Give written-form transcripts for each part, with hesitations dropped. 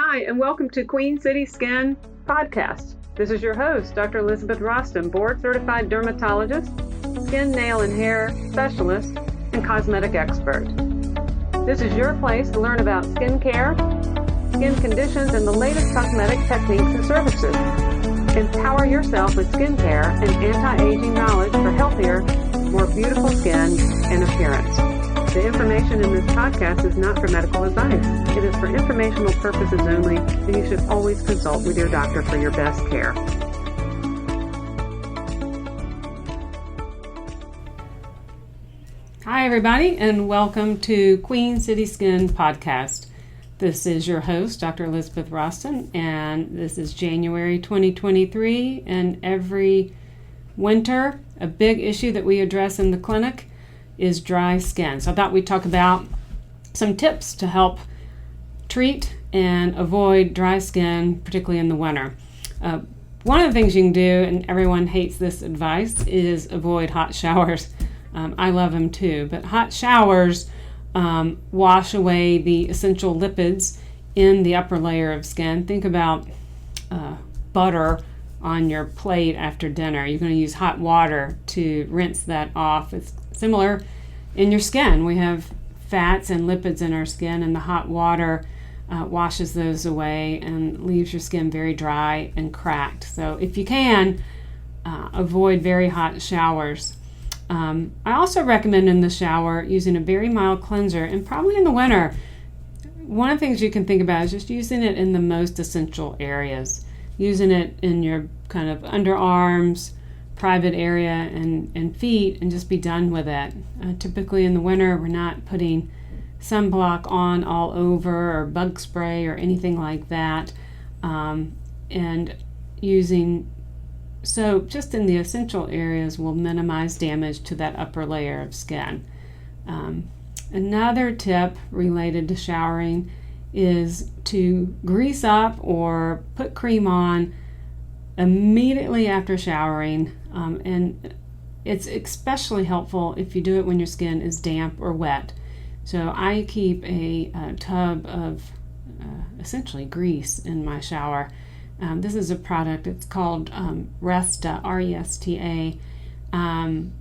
Hi, and welcome to Queen City Skin Podcast. This is your host, Dr. Elizabeth Roston, board-certified dermatologist, skin, nail, and hair specialist, and cosmetic expert. This is your place to learn about skin care, skin conditions, and the latest cosmetic techniques and services. Empower yourself with skincare and anti-aging knowledge for healthier, more beautiful skin and appearance. The information in this podcast is not for medical advice. It is for informational purposes only, and you should always consult with your doctor for your best care. Hi, everybody, and welcome to Queen City Skin Podcast. This is your host, Dr. Elizabeth Roston, and this is January 2023, and every winter, a big issue that we address in the clinic is dry skin. So I thought we'd talk about some tips to help treat and avoid dry skin, particularly in the winter. One of the things you can do, and everyone hates this advice, is avoid hot showers. I love them too, but hot showers wash away the essential lipids in the upper layer of skin. Think about butter on your plate after dinner. You're going to use hot water to rinse that off. It's similar in your skin. We have fats and lipids in our skin, and the hot water washes those away and leaves your skin very dry and cracked. So if you can, avoid very hot showers. I also recommend in the shower using a very mild cleanser, and probably in the winter, one of the things you can think about is just using it in the most essential areas. Using it in your kind of underarms, private area, and feet, and just be done with it. Typically in the winter, we're not putting sunblock on all over or bug spray or anything like that. And using soap just in the essential areas will minimize damage to that upper layer of skin. Another tip related to showering is to grease up or put cream on immediately after showering, and it's especially helpful if you do it when your skin is damp or wet. So I keep a tub of essentially grease in my shower. This is a product, it's called Resta, R-E-S-T-A.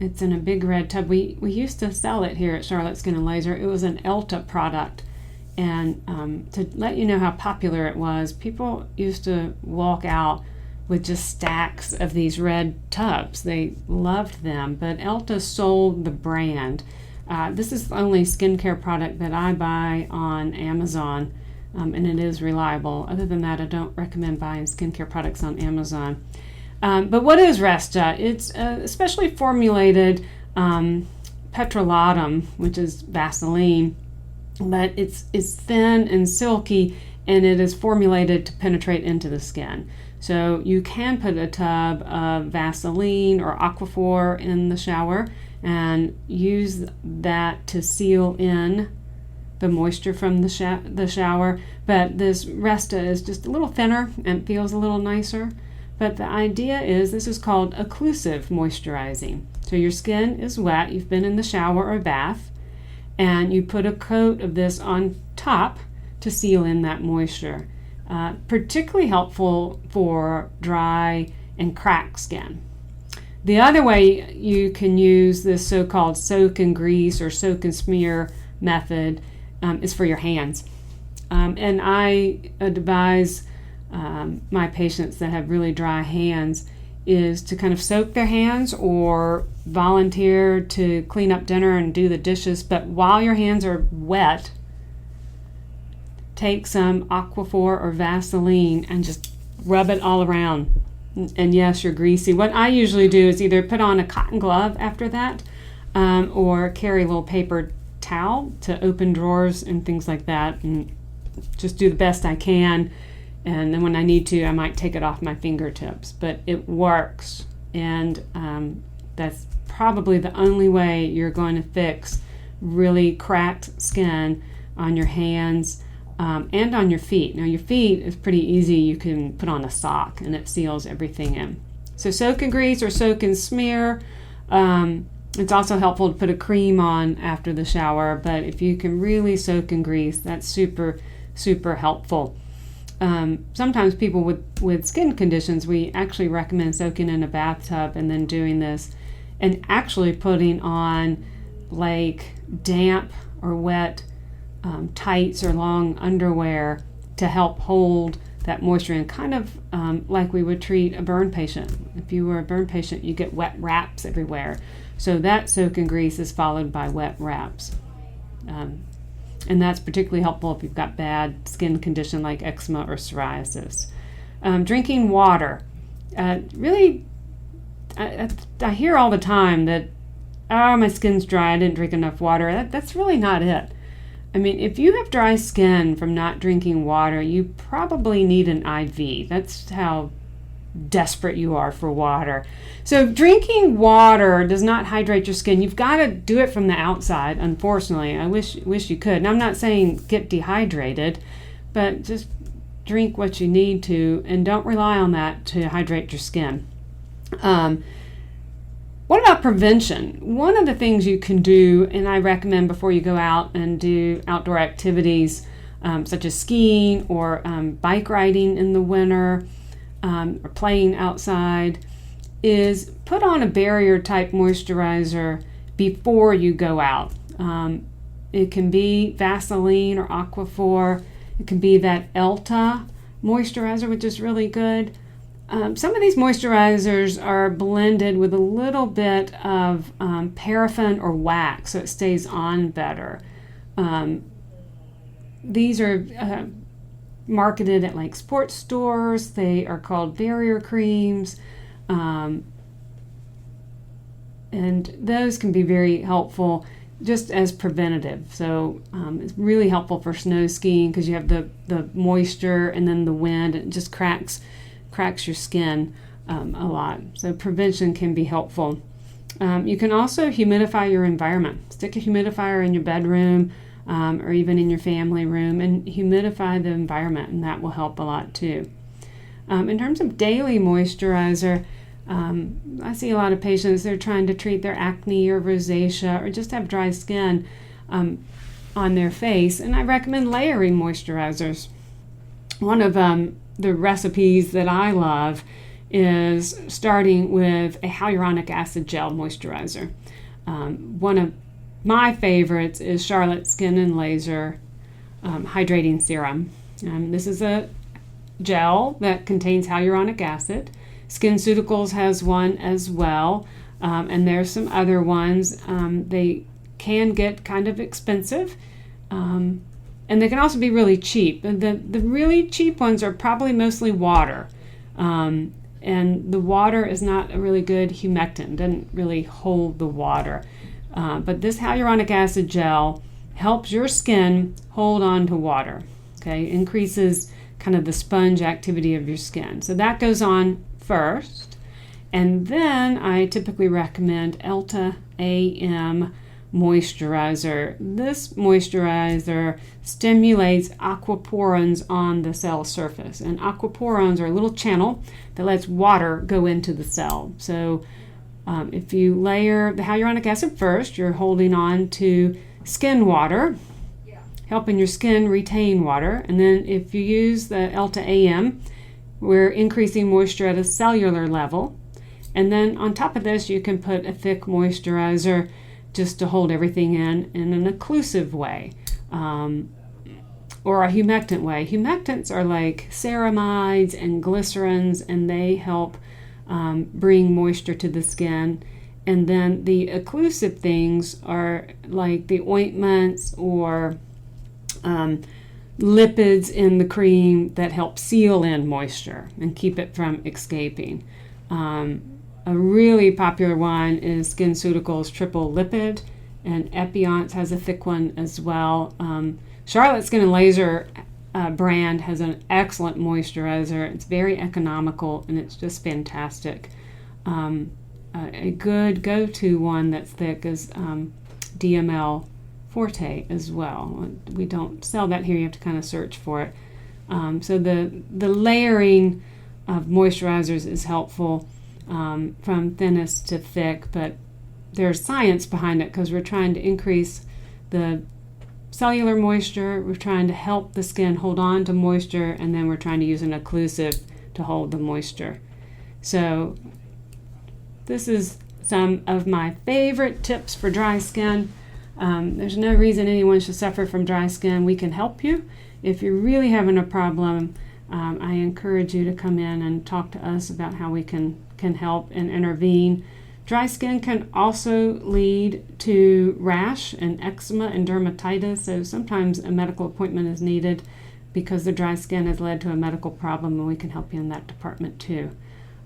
It's in a big red tub. We used to sell it here at Charlotte Skin and Laser. It was an Elta product. And to let you know how popular it was, people used to walk out with just stacks of these red tubs. They loved them, but Elta sold the brand. This is the only skincare product that I buy on Amazon, and it is reliable. Other than that, I don't recommend buying skincare products on Amazon. But what is Resta? It's especially formulated petrolatum, which is Vaseline, but it's thin and silky, and it is formulated to penetrate into the skin. So you can put a tub of Vaseline or Aquaphor in the shower and use that to seal in the moisture from the shower. But this Resta is just a little thinner and feels a little nicer. But the idea is this is called occlusive moisturizing. So your skin is wet, you've been in the shower or bath, and you put a coat of this on top to seal in that moisture. Particularly helpful for dry and cracked skin. The other way you can use this so-called soak and grease or soak and smear method is for your hands. And I advise my patients that have really dry hands is to kind of soak their hands or volunteer to clean up dinner and do the dishes, but while your hands are wet, take some Aquaphor or Vaseline and just rub it all around. And yes, you're greasy. What I usually do is either put on a cotton glove after that, or carry a little paper towel to open drawers and things like that, and just do the best I can. And then when I need to, I might take it off my fingertips. But it works, and that's probably the only way you're going to fix really cracked skin on your hands and on your feet. Now your feet is pretty easy. You can put on a sock and it seals everything in. So soak and grease or soak and smear. It's also helpful to put a cream on after the shower, but if you can really soak and grease, that's super, super helpful. sometimes people with skin conditions, we actually recommend soaking in a bathtub and then doing this and actually putting on like damp or wet tights or long underwear to help hold that moisture in, kind of like we would treat a burn patient. If you were a burn patient, you get wet wraps everywhere. So that soak and grease is followed by wet wraps. And that's particularly helpful if you've got bad skin condition like eczema or psoriasis. Drinking water. Really, I hear all the time that, oh, my skin's dry, I didn't drink enough water. That's really not it. I mean, if you have dry skin from not drinking water, you probably need an IV. That's how desperate you are for water. So if drinking water does not hydrate your skin, you've got to do it from the outside, unfortunately. I wish you could. And I'm not saying get dehydrated, but just drink what you need to and don't rely on that to hydrate your skin. What about prevention? One of the things you can do, and I recommend before you go out and do outdoor activities such as skiing or bike riding in the winter, or playing outside, is put on a barrier type moisturizer before you go out. It can be Vaseline or Aquaphor. It can be that Elta moisturizer, which is really good. Some of these moisturizers are blended with a little bit of paraffin or wax, so it stays on better. These are marketed at like sports stores. They are called barrier creams, and those can be very helpful just as preventative. So it's really helpful for snow skiing because you have the moisture and then the wind. It just cracks your skin a lot. So prevention can be helpful. You can also humidify your environment. Stick a humidifier in your bedroom or even in your family room and humidify the environment, and that will help a lot too. In terms of daily moisturizer, I see a lot of patients, they're trying to treat their acne or rosacea or just have dry skin on their face, and I recommend layering moisturizers. One of the recipes that I love is starting with a hyaluronic acid gel moisturizer. One of my favorites is Charlotte Skin and Laser Hydrating Serum. This is a gel that contains hyaluronic acid. SkinCeuticals has one as well, and there's some other ones. They can get kind of expensive, and they can also be really cheap. And the really cheap ones are probably mostly water, and the water is not a really good humectant, doesn't really hold the water. But this hyaluronic acid gel helps your skin hold on to water, okay? Increases kind of the sponge activity of your skin. So that goes on first. And then I typically recommend Elta AM moisturizer. This moisturizer stimulates aquaporins on the cell surface. And aquaporins are a little channel that lets water go into the cell. So if you layer the hyaluronic acid first, you're holding on to skin water, helping your skin retain water. And then if you use the Elta AM, we're increasing moisture at a cellular level. And then on top of this, you can put a thick moisturizer just to hold everything in an occlusive way, or a humectant way. Humectants are like ceramides and glycerins, and they help bring moisture to the skin. And then the occlusive things are like the ointments or lipids in the cream that help seal in moisture and keep it from escaping. A really popular one is SkinCeuticals Triple Lipid, and Epionce has a thick one as well. Charlotte Skin and Laser brand has an excellent moisturizer. It's very economical and it's just fantastic. A good go-to one that's thick is DML Forte as well. We don't sell that here. You have to kind of search for it. So the layering of moisturizers is helpful from thinnest to thick, but there's science behind it because we're trying to increase the cellular moisture. We're trying to help the skin hold on to moisture, and then we're trying to use an occlusive to hold the moisture. So this is some of my favorite tips for dry skin. There's no reason anyone should suffer from dry skin. We can help you. If you're really having a problem, I encourage you to come in and talk to us about how we can help and intervene. Dry skin can also lead to rash and eczema and dermatitis, so sometimes a medical appointment is needed because the dry skin has led to a medical problem, and we can help you in that department too.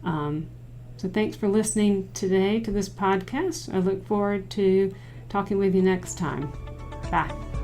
So thanks for listening today to this podcast. I look forward to talking with you next time. Bye.